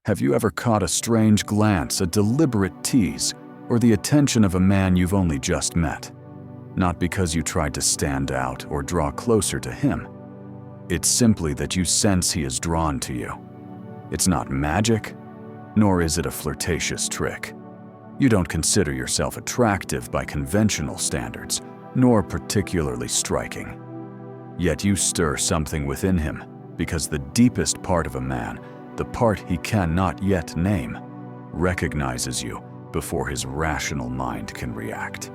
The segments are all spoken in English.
Have you ever caught a strange glance, a deliberate tease, or the attention of a man you've only just met? Not because you tried to stand out or draw closer to him. It's simply that you sense he is drawn to you. It's not magic, nor is it a flirtatious trick. You don't consider yourself attractive by conventional standards, nor particularly striking. Yet you stir something within him, because the deepest part of a man, the part he cannot yet name, recognizes you before his rational mind can react.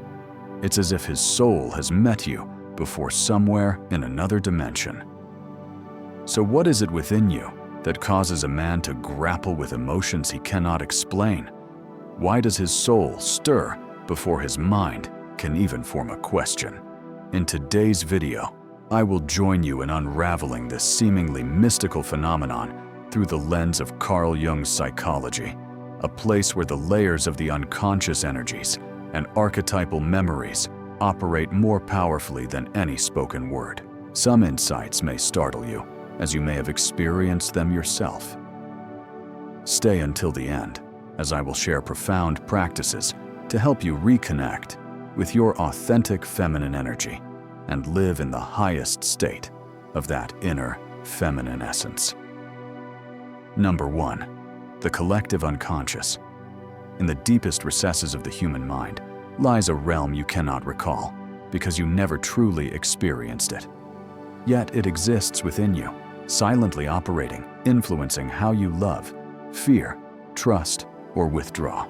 It's as if his soul has met you before somewhere in another dimension. So what is it within you that causes a man to grapple with emotions he cannot explain? Why does his soul stir before his mind can even form a question? In today's video, I will join you in unraveling this seemingly mystical phenomenon through the lens of Carl Jung's psychology, a place where the layers of the unconscious energies and archetypal memories operate more powerfully than any spoken word. Some insights may startle you, as you may have experienced them yourself. Stay until the end, as I will share profound practices to help you reconnect with your authentic feminine energy and live in the highest state of that inner feminine essence. Number 1. The collective unconscious. In the deepest recesses of the human mind lies a realm you cannot recall because you never truly experienced it. Yet it exists within you, silently operating, influencing how you love, fear, trust, or withdraw.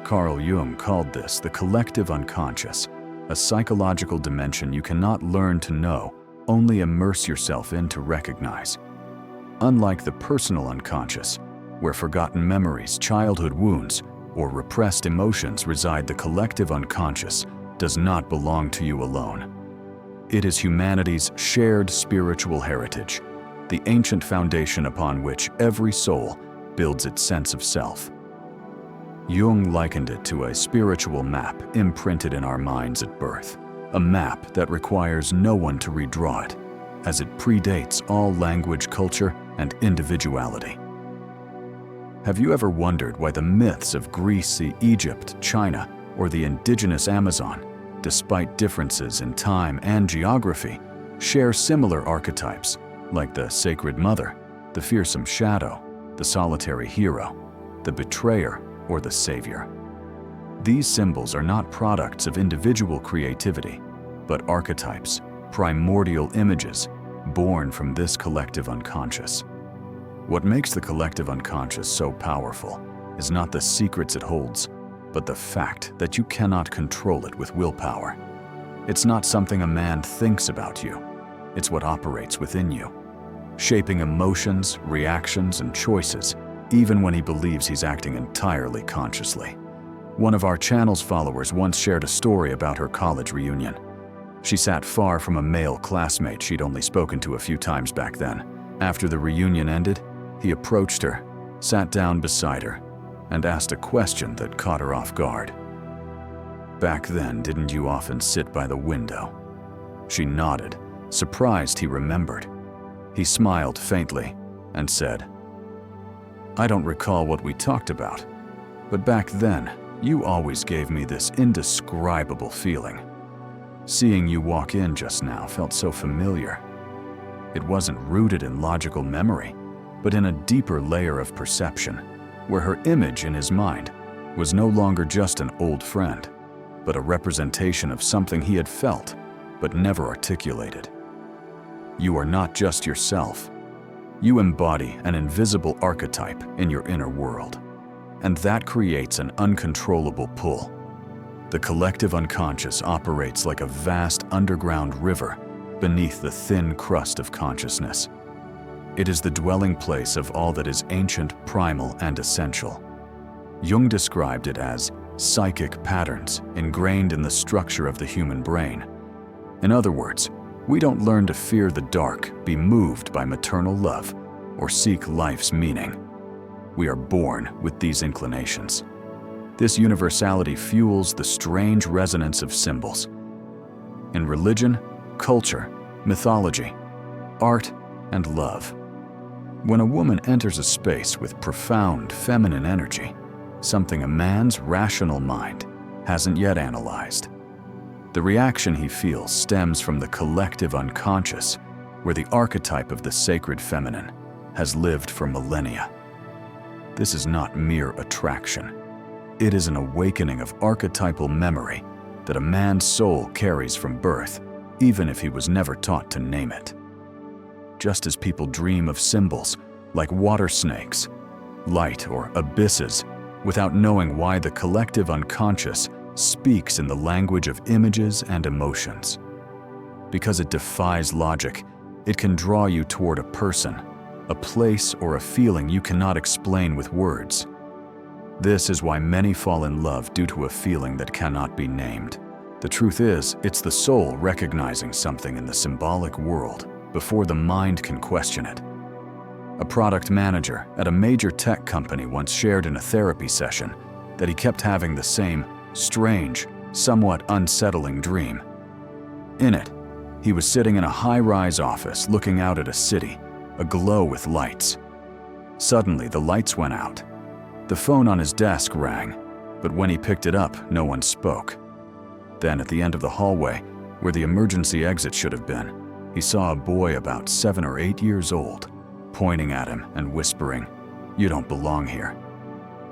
Carl Jung called this the collective unconscious, a psychological dimension you cannot learn to know, only immerse yourself in to recognize. Unlike the personal unconscious, where forgotten memories, childhood wounds, or repressed emotions reside, the collective unconscious does not belong to you alone. It is humanity's shared spiritual heritage, the ancient foundation upon which every soul builds its sense of self. Jung likened it to a spiritual map imprinted in our minds at birth, a map that requires no one to redraw it, as it predates all language, culture, and individuality. Have you ever wondered why the myths of Greece, Egypt, China, or the indigenous Amazon, despite differences in time and geography, share similar archetypes, like the sacred mother, the fearsome shadow, the solitary hero, the betrayer, or the savior? These symbols are not products of individual creativity, but archetypes, primordial images, born from this collective unconscious. What makes the collective unconscious so powerful is not the secrets it holds, but the fact that you cannot control it with willpower. It's not something a man thinks about you. It's what operates within you, shaping emotions, reactions, and choices, even when he believes he's acting entirely consciously. One of our channel's followers once shared a story about her college reunion. She sat far from a male classmate she'd only spoken to a few times back then. After the reunion ended, he approached her, sat down beside her, and asked a question that caught her off guard. "Back then, didn't you often sit by the window?" She nodded, surprised he remembered. He smiled faintly and said, "I don't recall what we talked about, but back then, you always gave me this indescribable feeling. Seeing you walk in just now felt so familiar. It wasn't rooted in logical memory, but in a deeper layer of perception, where her image in his mind was no longer just an old friend, but a representation of something he had felt, but never articulated. You are not just yourself. You embody an invisible archetype in your inner world, and that creates an uncontrollable pull. The collective unconscious operates like a vast underground river beneath the thin crust of consciousness. It is the dwelling place of all that is ancient, primal, and essential. Jung described it as psychic patterns ingrained in the structure of the human brain. In other words, we don't learn to fear the dark, be moved by maternal love, or seek life's meaning. We are born with these inclinations. This universality fuels the strange resonance of symbols. In religion, culture, mythology, art, and love, When a woman enters a space with profound feminine energy, something a man's rational mind hasn't yet analyzed, the reaction he feels stems from the collective unconscious, where the archetype of the sacred feminine has lived for millennia. This is not mere attraction. It is an awakening of archetypal memory that a man's soul carries from birth, even if he was never taught to name it. Just as people dream of symbols like water snakes, light, or abysses without knowing why, the collective unconscious speaks in the language of images and emotions. Because it defies logic, it can draw you toward a person, a place, or a feeling you cannot explain with words. This is why many fall in love due to a feeling that cannot be named. The truth is, it's the soul recognizing something in the symbolic world before the mind can question it. A product manager at a major tech company once shared in a therapy session that he kept having the same strange, somewhat unsettling dream. In it, he was sitting in a high-rise office looking out at a city, aglow with lights. Suddenly, the lights went out. The phone on his desk rang, but when he picked it up, no one spoke. Then, at the end of the hallway, where the emergency exit should have been, he saw a boy about 7 or 8 years old, pointing at him and whispering, "You don't belong here."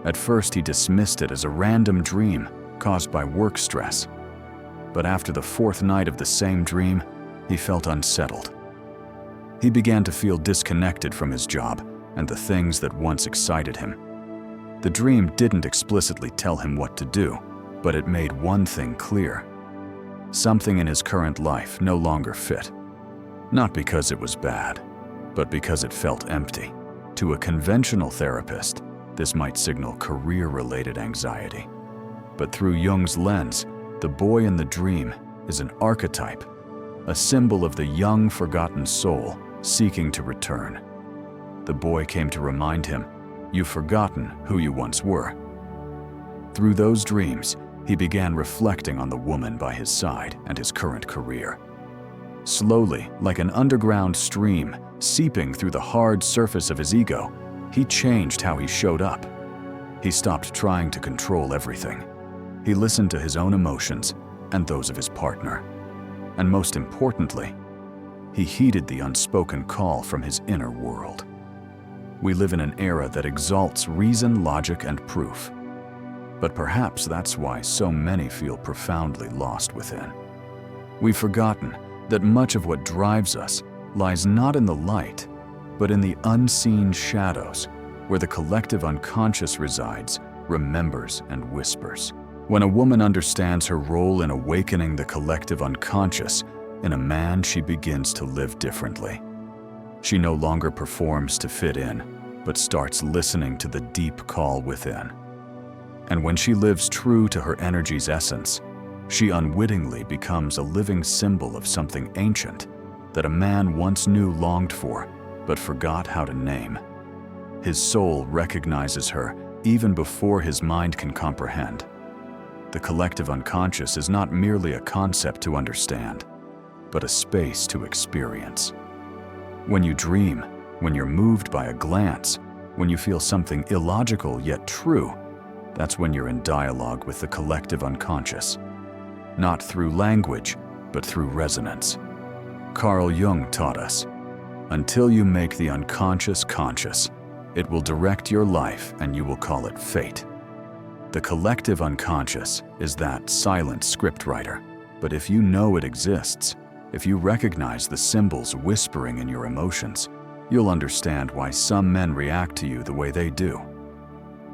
At first, he dismissed it as a random dream caused by work stress. But after the 4th night of the same dream, he felt unsettled. He began to feel disconnected from his job and the things that once excited him. The dream didn't explicitly tell him what to do, but it made one thing clear. Something in his current life no longer fit. Not because it was bad, but because it felt empty. To a conventional therapist, this might signal career-related anxiety. But through Jung's lens, the boy in the dream is an archetype, a symbol of the young, forgotten soul seeking to return. The boy came to remind him, "You've forgotten who you once were." Through those dreams, he began reflecting on the woman by his side and his current career. Slowly, like an underground stream seeping through the hard surface of his ego, he changed how he showed up. He stopped trying to control everything. He listened to his own emotions and those of his partner. And most importantly, he heeded the unspoken call from his inner world. We live in an era that exalts reason, logic, and proof. But perhaps that's why so many feel profoundly lost within. We've forgotten that much of what drives us lies not in the light, but in the unseen shadows, where the collective unconscious resides, remembers, and whispers. When a woman understands her role in awakening the collective unconscious, in a man she begins to live differently. She no longer performs to fit in, but starts listening to the deep call within. And when she lives true to her energy's essence, she unwittingly becomes a living symbol of something ancient that a man once knew, longed for, but forgot how to name. His soul recognizes her even before his mind can comprehend. The collective unconscious is not merely a concept to understand, but a space to experience. When you dream, when you're moved by a glance, when you feel something illogical yet true, that's when you're in dialogue with the collective unconscious. Not through language, but through resonance. Carl Jung taught us, until you make the unconscious conscious, it will direct your life and you will call it fate. The collective unconscious is that silent scriptwriter, but if you know it exists, if you recognize the symbols whispering in your emotions, you'll understand why some men react to you the way they do.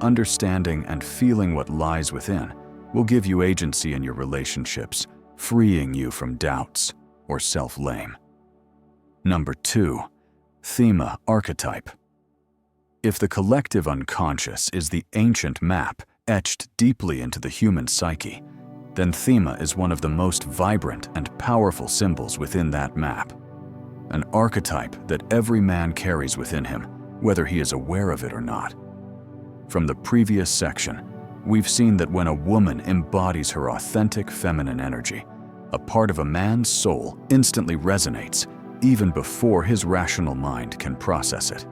Understanding and feeling what lies within will give you agency in your relationships, freeing you from doubts or self-blame. Number 2, Mae Archetype. If the collective unconscious is the ancient map etched deeply into the human psyche, then Mae is one of the most vibrant and powerful symbols within that map. An archetype that every man carries within him, whether he is aware of it or not. From the previous section, we've seen that when a woman embodies her authentic feminine energy, a part of a man's soul instantly resonates even before his rational mind can process it.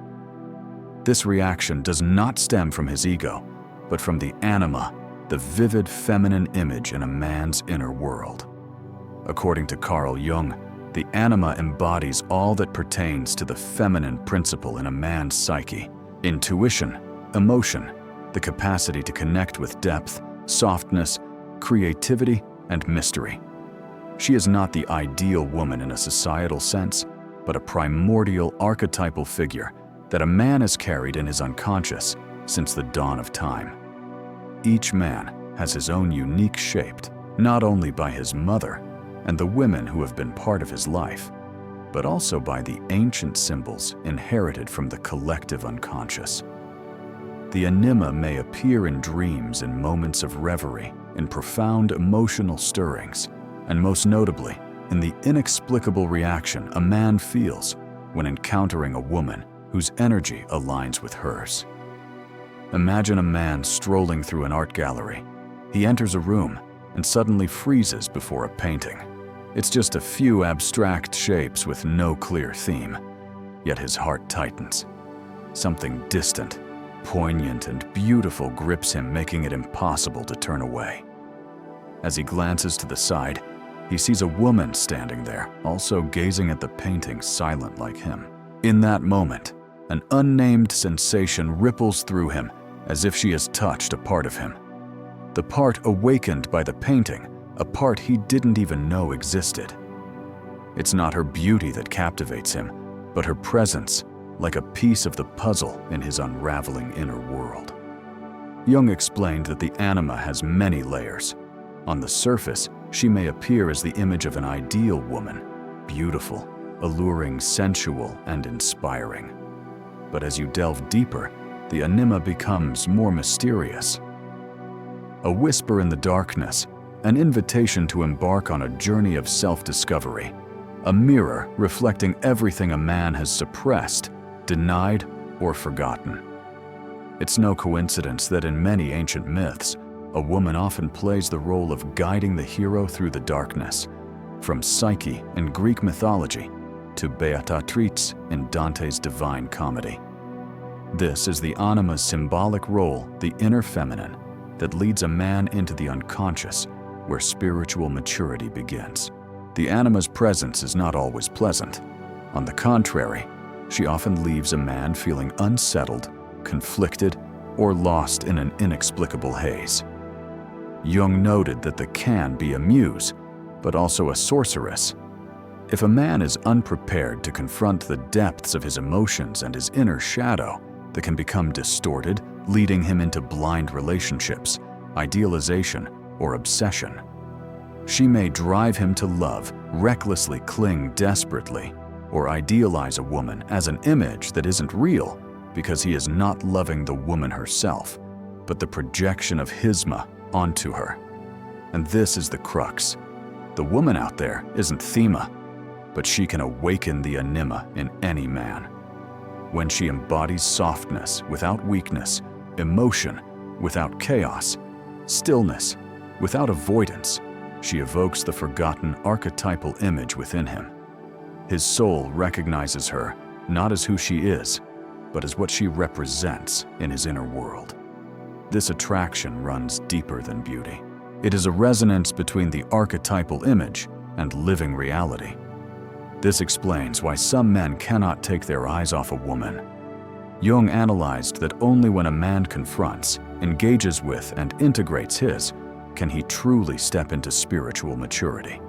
This reaction does not stem from his ego, but from the anima, the vivid feminine image in a man's inner world. According to Carl Jung, the anima embodies all that pertains to the feminine principle in a man's psyche: intuition, emotion, the capacity to connect with depth, softness, creativity, and mystery. She is not the ideal woman in a societal sense, but a primordial archetypal figure that a man has carried in his unconscious since the dawn of time. Each man has his own unique shape, not only by his mother and the women who have been part of his life, but also by the ancient symbols inherited from the collective unconscious. The anima may appear in dreams, in moments of reverie, in profound emotional stirrings, and most notably, in the inexplicable reaction a man feels when encountering a woman whose energy aligns with hers. Imagine a man strolling through an art gallery. He enters a room and suddenly freezes before a painting. It's just a few abstract shapes with no clear theme, yet his heart tightens. Something distant, poignant, and beautiful grips him, making it impossible to turn away. As he glances to the side, he sees a woman standing there, also gazing at the painting, silent like him. In that moment, an unnamed sensation ripples through him as if she has touched a part of him. The part awakened by the painting, a part he didn't even know existed. It's not her beauty that captivates him, but her presence, like a piece of the puzzle in his unraveling inner world. Jung explained that the anima has many layers. On the surface, she may appear as the image of an ideal woman, beautiful, alluring, sensual, and inspiring. But as you delve deeper, the anima becomes more mysterious. A whisper in the darkness, an invitation to embark on a journey of self-discovery, a mirror reflecting everything a man has suppressed, denied, or forgotten. It's no coincidence that in many ancient myths, a woman often plays the role of guiding the hero through the darkness, from Psyche in Greek mythology to Beatrice in Dante's Divine Comedy. This is the anima's symbolic role, the inner feminine, that leads a man into the unconscious, where spiritual maturity begins. The anima's presence is not always pleasant. On the contrary, she often leaves a man feeling unsettled, conflicted, or lost in an inexplicable haze. Jung noted that the can be a muse, but also a sorceress. If a man is unprepared to confront the depths of his emotions and his inner shadow, that can become distorted, leading him into blind relationships, idealization, or obsession. She may drive him to love, recklessly cling desperately, or idealize a woman as an image that isn't real because he is not loving the woman herself, but the projection of hisma onto her. And this is the crux. The woman out there isn't Thema, but she can awaken the anima in any man. When she embodies softness without weakness, emotion without chaos, stillness without avoidance, she evokes the forgotten archetypal image within him. His soul recognizes her not as who she is, but as what she represents in his inner world. This attraction runs deeper than beauty. It is a resonance between the archetypal image and living reality. This explains why some men cannot take their eyes off a woman. Jung analyzed that only when a man confronts, engages with, and integrates his, can he truly step into spiritual maturity.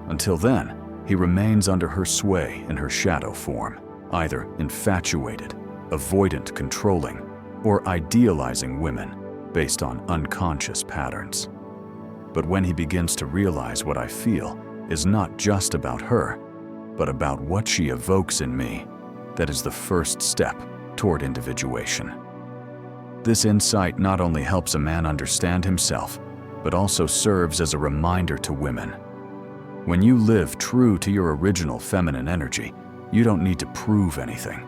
Until then, he remains under her sway in her shadow form, either infatuated, avoidant, controlling, or idealizing women based on unconscious patterns. But when he begins to realize what I feel is not just about her, but about what she evokes in me, that is the first step toward individuation. This insight not only helps a man understand himself, but also serves as a reminder to women. When you live true to your original feminine energy, you don't need to prove anything.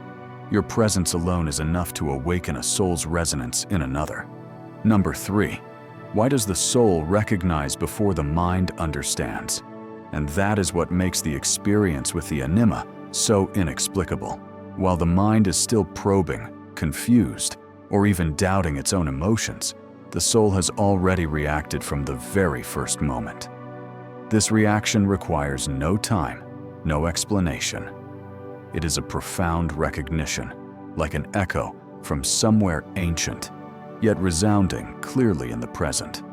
Your presence alone is enough to awaken a soul's resonance in another. Number 3, why does the soul recognize before the mind understands? And that is what makes the experience with the anima so inexplicable. While the mind is still probing, confused, or even doubting its own emotions, the soul has already reacted from the very first moment. This reaction requires no time, no explanation. It is a profound recognition, like an echo from somewhere ancient, yet resounding clearly in the present.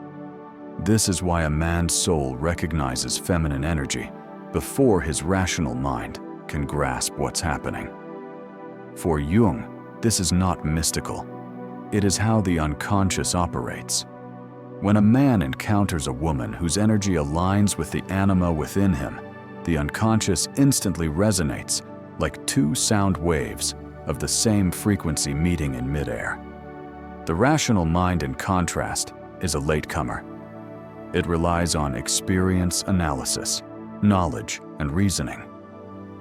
This is why a man's soul recognizes feminine energy before his rational mind can grasp what's happening. For Jung, this is not mystical. It is how the unconscious operates. When a man encounters a woman whose energy aligns with the anima within him, the unconscious instantly resonates like two sound waves of the same frequency meeting in midair. The rational mind, in contrast, is a latecomer. It relies on experience analysis, knowledge, and reasoning.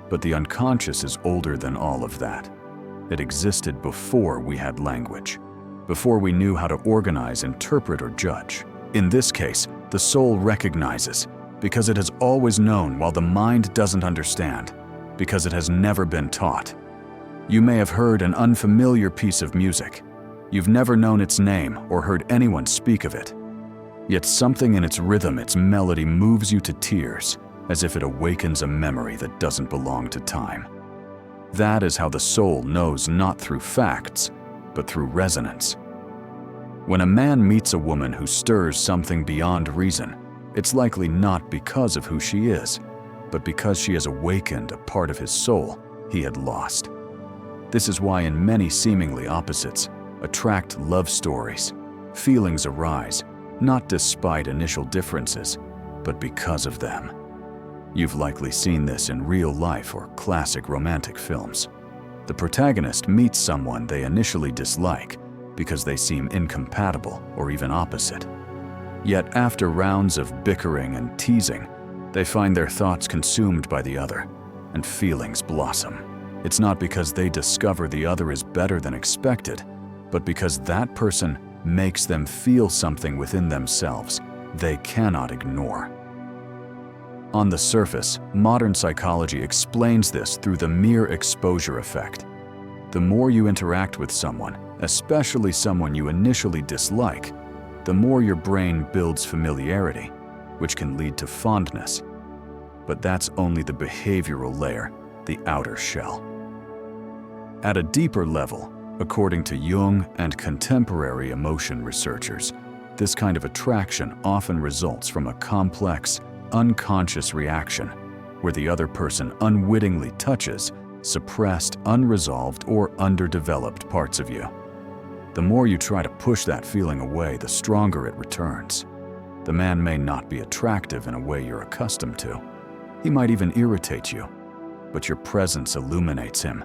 But the unconscious is older than all of that. It existed before we had language, before we knew how to organize, interpret, or judge. In this case, the soul recognizes because it has always known while the mind doesn't understand, because it has never been taught. You may have heard an unfamiliar piece of music. You've never known its name or heard anyone speak of it. Yet something in its rhythm, its melody, moves you to tears, as if it awakens a memory that doesn't belong to time. That is how the soul knows, not through facts, but through resonance. When a man meets a woman who stirs something beyond reason, it's likely not because of who she is, but because she has awakened a part of his soul he had lost. This is why in many seemingly opposites attract love stories, feelings arise, not despite initial differences, but because of them. You've likely seen this in real life or classic romantic films. The protagonist meets someone they initially dislike because they seem incompatible or even opposite. Yet after rounds of bickering and teasing, they find their thoughts consumed by the other, and feelings blossom. It's not because they discover the other is better than expected, but because that person makes them feel something within themselves they cannot ignore. On the surface, modern psychology explains this through the mere exposure effect. The more you interact with someone, especially someone you initially dislike, the more your brain builds familiarity, which can lead to fondness. But that's only the behavioral layer, the outer shell. At a deeper level, according to Jung and contemporary emotion researchers, this kind of attraction often results from a complex, unconscious reaction where the other person unwittingly touches suppressed, unresolved, or underdeveloped parts of you. The more you try to push that feeling away, the stronger it returns. The man may not be attractive in a way you're accustomed to. He might even irritate you, but your presence illuminates him,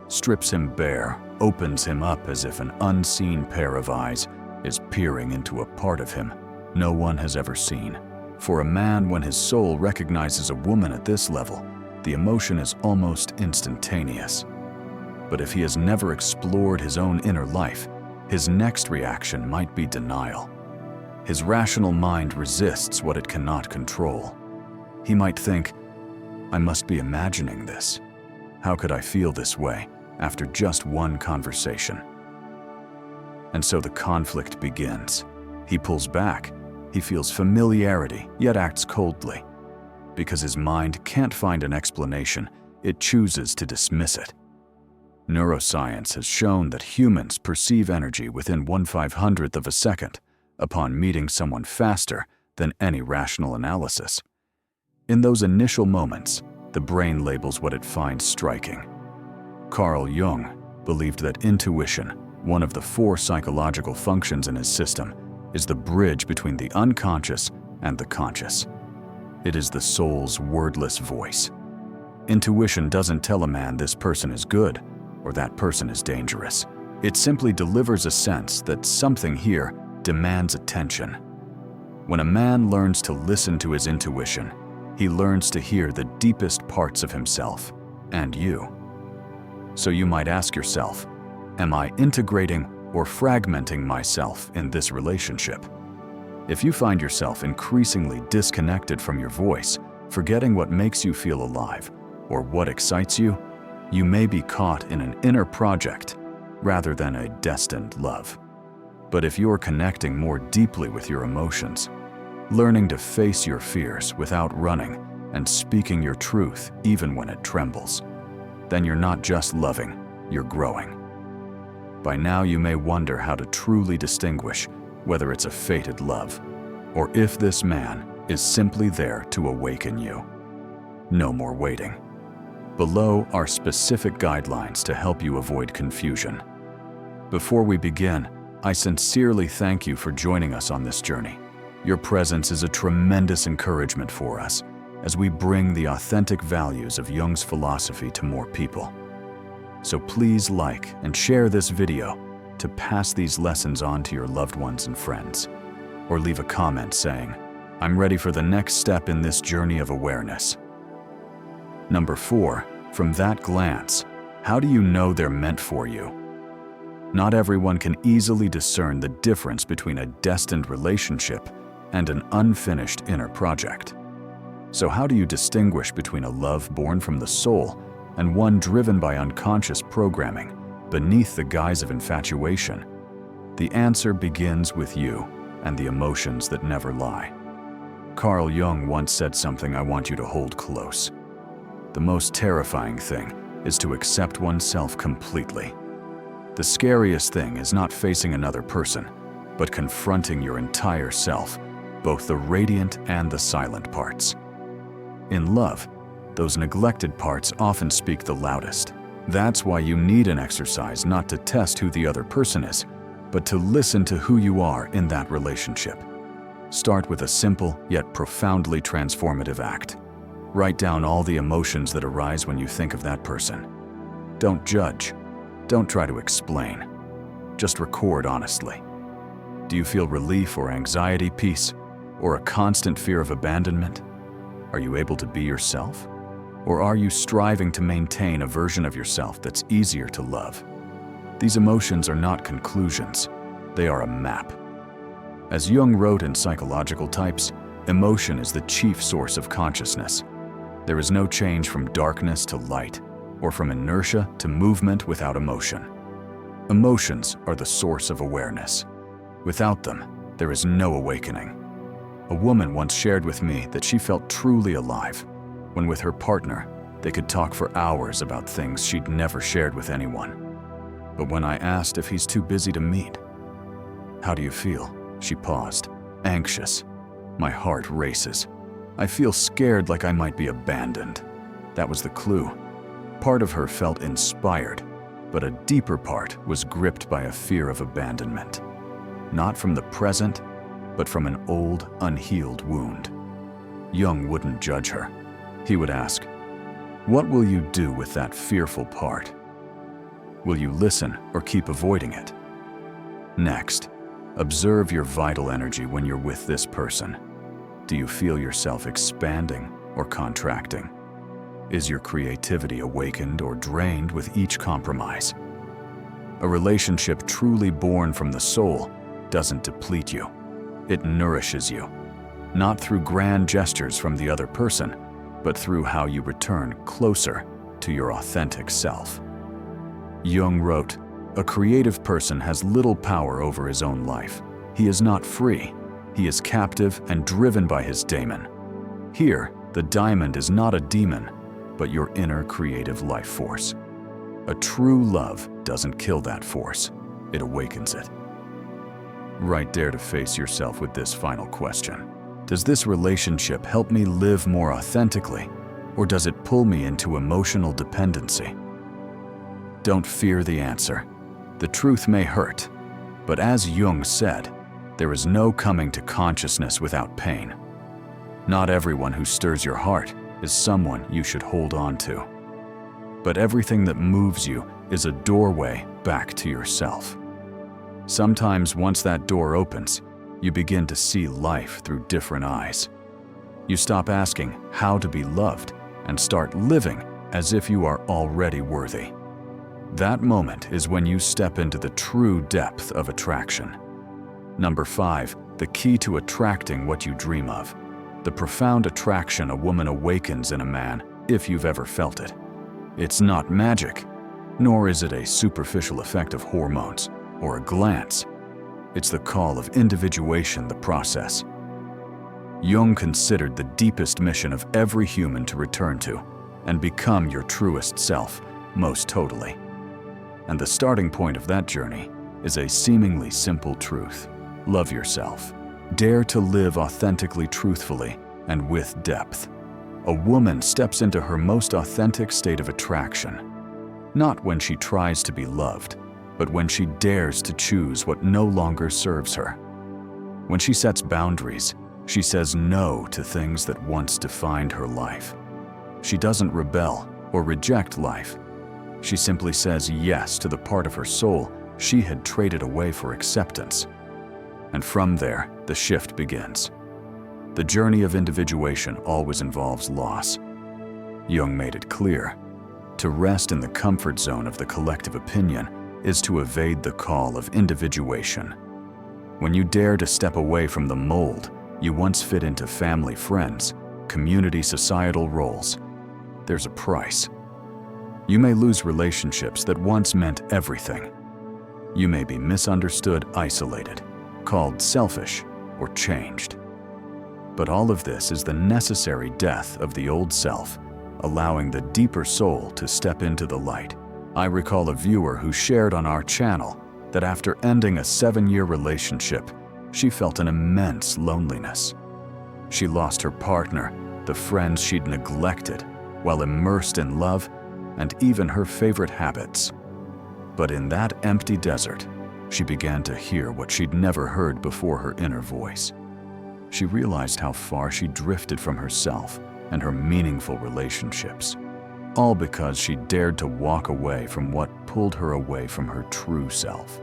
strips him bare, opens him up as if an unseen pair of eyes is peering into a part of him no one has ever seen. For a man, when his soul recognizes a woman at this level, the emotion is almost instantaneous. But if he has never explored his own inner life, his next reaction might be denial. His rational mind resists what it cannot control. He might think, I must be imagining this. How could I feel this way after just one conversation? And so the conflict begins. He pulls back. He feels familiarity, yet acts coldly. Because his mind can't find an explanation, it chooses to dismiss it. Neuroscience has shown that humans perceive energy within 1/500th of a second upon meeting someone faster than any rational analysis. In those initial moments, the brain labels what it finds striking. Carl Jung believed that intuition, one of the 4 psychological functions in his system, is the bridge between the unconscious and the conscious. It is the soul's wordless voice. Intuition doesn't tell a man this person is good or that person is dangerous. It simply delivers a sense that something here demands attention. When a man learns to listen to his intuition, he learns to hear the deepest parts of himself and you. So you might ask yourself, am I integrating or fragmenting myself in this relationship? If you find yourself increasingly disconnected from your voice, forgetting what makes you feel alive or what excites you, you may be caught in an inner project rather than a destined love. But if you're connecting more deeply with your emotions, learning to face your fears without running and speaking your truth even when it trembles, then you're not just loving, you're growing. By now you may wonder how to truly distinguish whether it's a fated love or if this man is simply there to awaken you. No more waiting. Below are specific guidelines to help you avoid confusion. Before we begin, I sincerely thank you for joining us on this journey. Your presence is a tremendous encouragement for us as we bring the authentic values of Jung's philosophy to more people. So please like and share this video to pass these lessons on to your loved ones and friends, or leave a comment saying, "I'm ready for the next step in this journey of awareness." Number 4, from that glance, how do you know they're meant for you? Not everyone can easily discern the difference between a destined relationship and an unfinished inner project. So how do you distinguish between a love born from the soul and one driven by unconscious programming beneath the guise of infatuation? The answer begins with you and the emotions that never lie. Carl Jung once said something I want you to hold close. The most terrifying thing is to accept oneself completely. The scariest thing is not facing another person, but confronting your entire self, both the radiant and the silent parts. In love, those neglected parts often speak the loudest. That's why you need an exercise not to test who the other person is, but to listen to who you are in that relationship. Start with a simple yet profoundly transformative act. Write down all the emotions that arise when you think of that person. Don't judge. Don't try to explain. Just record honestly. Do you feel relief or anxiety, peace, or a constant fear of abandonment? Are you able to be yourself? Or are you striving to maintain a version of yourself that's easier to love? These emotions are not conclusions. They are a map. As Jung wrote in Psychological Types, emotion is the chief source of consciousness. There is no change from darkness to light, or from inertia to movement without emotion. Emotions are the source of awareness. Without them, there is no awakening. A woman once shared with me that she felt truly alive when with her partner, they could talk for hours about things she'd never shared with anyone. But when I asked if he's too busy to meet, "How do you feel?" she paused, anxious. "My heart races. I feel scared, like I might be abandoned." That was the clue. Part of her felt inspired, but a deeper part was gripped by a fear of abandonment. Not from the present, but from an old, unhealed wound. Jung wouldn't judge her. He would ask, "What will you do with that fearful part? Will you listen or keep avoiding it?" Next, observe your vital energy when you're with this person. Do you feel yourself expanding or contracting? Is your creativity awakened or drained with each compromise? A relationship truly born from the soul doesn't deplete you. It nourishes you, not through grand gestures from the other person, but through how you return closer to your authentic self. Jung wrote, "A creative person has little power over his own life. He is not free. He is captive and driven by his daemon." Here, the diamond is not a demon, but your inner creative life force. A true love doesn't kill that force, it awakens it. Right, dare to face yourself with this final question. Does this relationship help me live more authentically, or does it pull me into emotional dependency? Don't fear the answer. The truth may hurt, but as Jung said, there is no coming to consciousness without pain. Not everyone who stirs your heart is someone you should hold on to. But everything that moves you is a doorway back to yourself. Sometimes once that door opens, you begin to see life through different eyes. You stop asking how to be loved and start living as if you are already worthy. That moment is when you step into the true depth of attraction. Number 5, the key to attracting what you dream of. The profound attraction a woman awakens in a man, if you've ever felt it. It's not magic. Nor is it a superficial effect of hormones or a glance. It's the call of individuation, the process. Jung considered the deepest mission of every human to return to and become your truest self, most totally. And the starting point of that journey is a seemingly simple truth. Love yourself. Dare to live authentically, truthfully, and with depth. A woman steps into her most authentic state of attraction, not when she tries to be loved, but when she dares to choose what no longer serves her. When she sets boundaries, she says no to things that once defined her life. She doesn't rebel or reject life. She simply says yes to the part of her soul she had traded away for acceptance. And from there, the shift begins. The journey of individuation always involves loss. Jung made it clear. To rest in the comfort zone of the collective opinion is to evade the call of individuation. When you dare to step away from the mold you once fit into family, friends, community, societal roles, there's a price. You may lose relationships that once meant everything. You may be misunderstood, isolated, called selfish, or changed. But all of this is the necessary death of the old self, allowing the deeper soul to step into the light. I recall a viewer who shared on our channel that after ending a 7-year relationship, she felt an immense loneliness. She lost her partner, the friends she'd neglected, while immersed in love, and even her favorite habits. But in that empty desert, she began to hear what she'd never heard before, her inner voice. She realized how far she drifted from herself and her meaningful relationships, all because she dared to walk away from what pulled her away from her true self.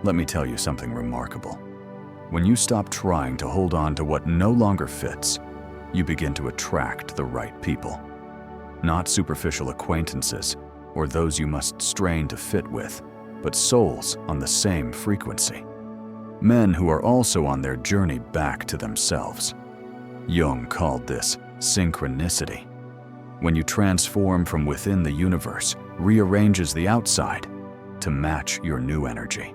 Let me tell you something remarkable. When you stop trying to hold on to what no longer fits, you begin to attract the right people. Not superficial acquaintances or those you must strain to fit with, but souls on the same frequency. Men who are also on their journey back to themselves. Jung called this synchronicity. When you transform from within, the universe rearranges the outside to match your new energy.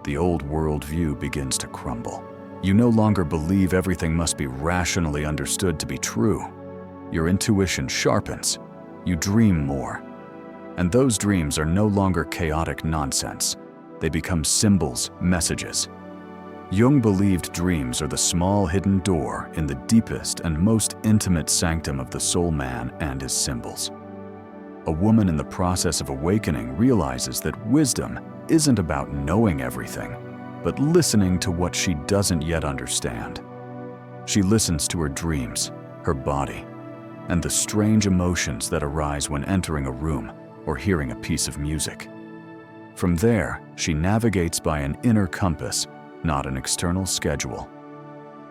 The old worldview begins to crumble. You no longer believe everything must be rationally understood to be true. Your intuition sharpens. You dream more. And those dreams are no longer chaotic nonsense. They become symbols, messages. Jung believed dreams are the small hidden door in the deepest and most intimate sanctum of the soul man and his symbols. A woman in the process of awakening realizes that wisdom isn't about knowing everything, but listening to what she doesn't yet understand. She listens to her dreams, her body, and the strange emotions that arise when entering a room or hearing a piece of music. From there, she navigates by an inner compass, not an external schedule.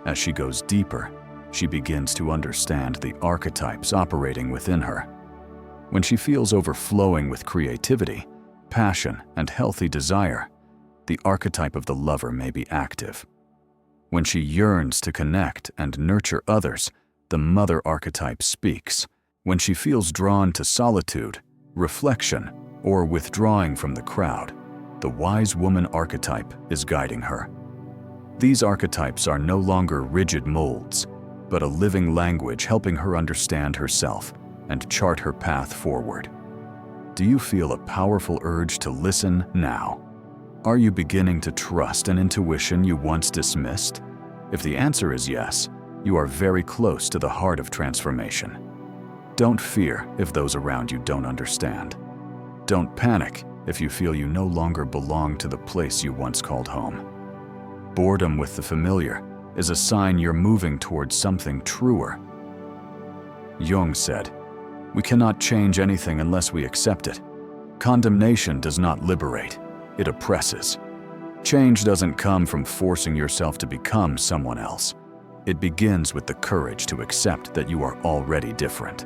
As she goes deeper, she begins to understand the archetypes operating within her. When she feels overflowing with creativity, passion, and healthy desire, the archetype of the lover may be active. When she yearns to connect and nurture others, the mother archetype speaks. When she feels drawn to solitude, reflection, or withdrawing from the crowd, the wise woman archetype is guiding her. These archetypes are no longer rigid molds, but a living language helping her understand herself and chart her path forward. Do you feel a powerful urge to listen now? Are you beginning to trust an intuition you once dismissed? If the answer is yes, you are very close to the heart of transformation. Don't fear if those around you don't understand. Don't panic if you feel you no longer belong to the place you once called home. Boredom with the familiar is a sign you're moving towards something truer. Jung said, "We cannot change anything unless we accept it. Condemnation does not liberate, it oppresses. Change doesn't come from forcing yourself to become someone else. It begins with the courage to accept that you are already different.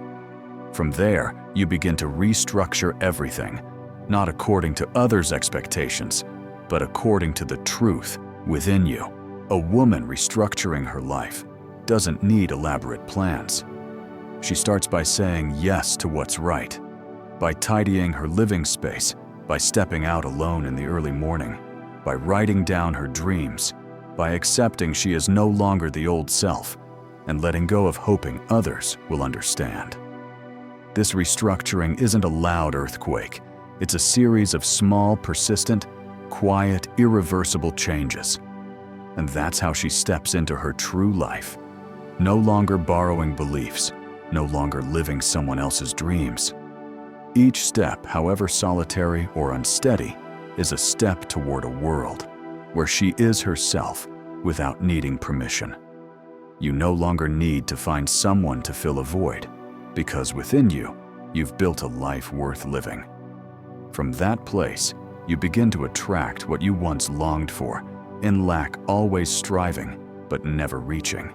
From there, you begin to restructure everything, not according to others' expectations, but according to the truth within you. A woman restructuring her life doesn't need elaborate plans. She starts by saying yes to what's right. by tidying her living space, by stepping out alone in the early morning, by writing down her dreams, by accepting she is no longer the old self, and letting go of hoping others will understand. This restructuring isn't a loud earthquake. It's a series of small, persistent, quiet, irreversible changes. And that's how she steps into her true life. No longer borrowing beliefs, no longer living someone else's dreams. Each step, however solitary or unsteady, is a step toward a world where she is herself without needing permission. You no longer need to find someone to fill a void, because within you, you've built a life worth living. From that place, you begin to attract what you once longed for, in lack always striving, but never reaching.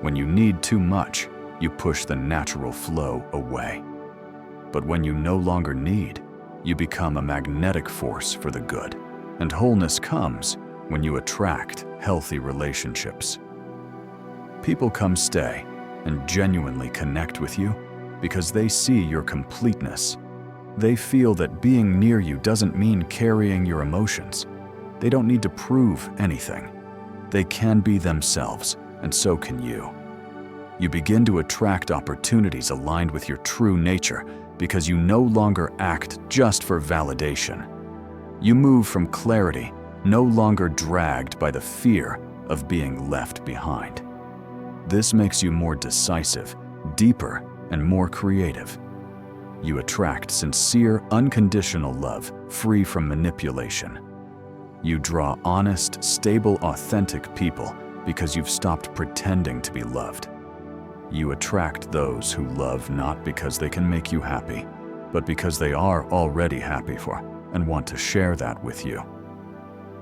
When you need too much, you push the natural flow away. But when you no longer need, you become a magnetic force for the good. And wholeness comes when you attract healthy relationships. People come stay and genuinely connect with you because they see your completeness. They feel that being near you doesn't mean carrying your emotions. They don't need to prove anything. They can be themselves, and so can you. You begin to attract opportunities aligned with your true nature because you no longer act just for validation. You move from clarity, no longer dragged by the fear of being left behind. This makes you more decisive, deeper, and more creative. You attract sincere, unconditional love, free from manipulation. You draw honest, stable, authentic people because you've stopped pretending to be loved. You attract those who love not because they can make you happy, but because they are already happy for and want to share that with you.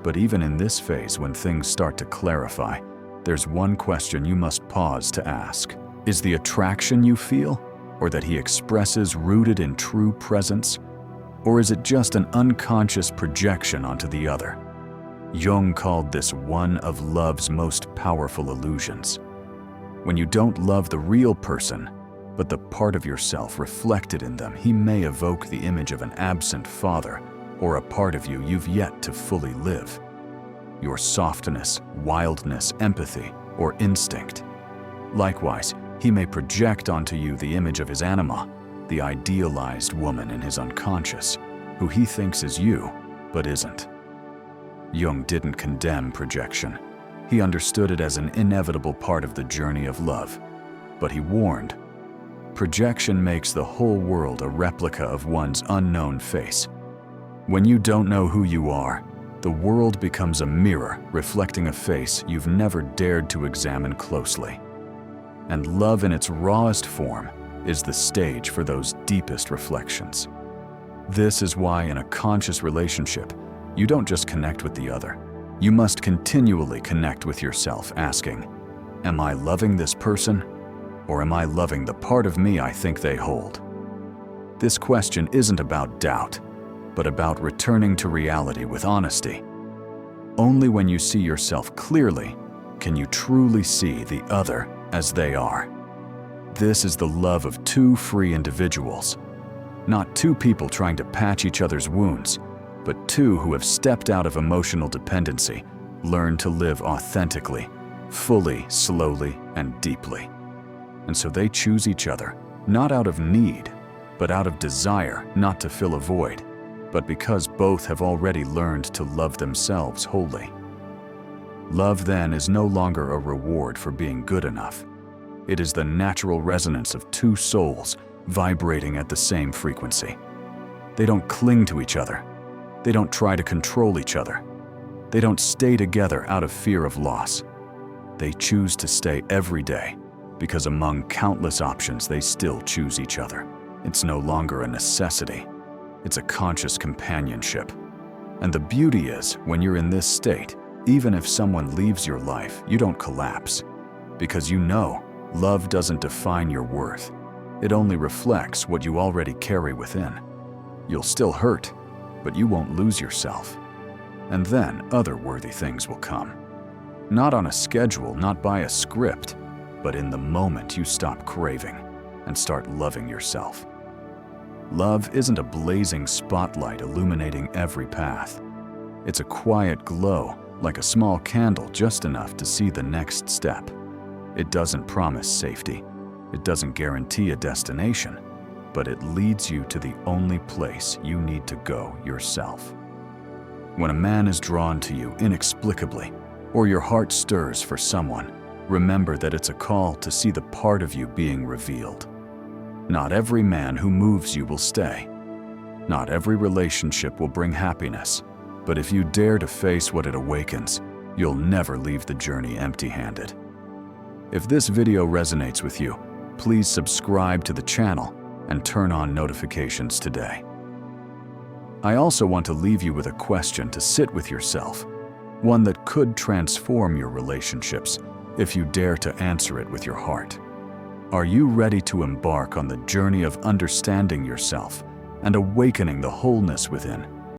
But even in this phase, when things start to clarify, there's one question you must pause to ask. Is the attraction you feel, or that he expresses, rooted in true presence? Or is it just an unconscious projection onto the other? Jung called this one of love's most powerful illusions. When you don't love the real person, but the part of yourself reflected in them, he may evoke the image of an absent father or a part of you you've yet to fully live. Your softness, wildness, empathy, or instinct. Likewise, he may project onto you the image of his anima, the idealized woman in his unconscious, who he thinks is you, but isn't. Jung didn't condemn projection. He understood it as an inevitable part of the journey of love. But he warned, projection makes the whole world a replica of one's unknown face. When you don't know who you are, the world becomes a mirror reflecting a face you've never dared to examine closely. And love in its rawest form is the stage for those deepest reflections. This is why in a conscious relationship, you don't just connect with the other. You must continually connect with yourself, asking, am I loving this person, or am I loving the part of me I think they hold? This question isn't about doubt, but about returning to reality with honesty. Only when you see yourself clearly can you truly see the other as they are. This is the love of two free individuals, not two people trying to patch each other's wounds, but two who have stepped out of emotional dependency, learned to live authentically, fully, slowly, and deeply. And so they choose each other, not out of need, but out of desire, not to fill a void, but because both have already learned to love themselves wholly. Love then is no longer a reward for being good enough. It is the natural resonance of two souls vibrating at the same frequency. They don't cling to each other. They don't try to control each other. They don't stay together out of fear of loss. They choose to stay every day because among countless options, they still choose each other. It's no longer a necessity. It's a conscious companionship. And the beauty is, when you're in this state, even if someone leaves your life, you don't collapse. Because you know, love doesn't define your worth. It only reflects what you already carry within. You'll still hurt, but you won't lose yourself. And then other worthy things will come. Not on a schedule, not by a script, but in the moment you stop craving and start loving yourself. Love isn't a blazing spotlight illuminating every path. It's a quiet glow, like a small candle, just enough to see the next step. It doesn't promise safety. It doesn't guarantee a destination, but it leads you to the only place you need to go yourself. When a man is drawn to you inexplicably, or your heart stirs for someone, remember that it's a call to see the part of you being revealed. Not every man who moves you will stay. Not every relationship will bring happiness, but if you dare to face what it awakens, you'll never leave the journey empty-handed. If this video resonates with you, please subscribe to the channel and turn on notifications today. I also want to leave you with a question to sit with yourself, one that could transform your relationships if you dare to answer it with your heart. Are you ready to embark on the journey of understanding yourself and awakening the wholeness within?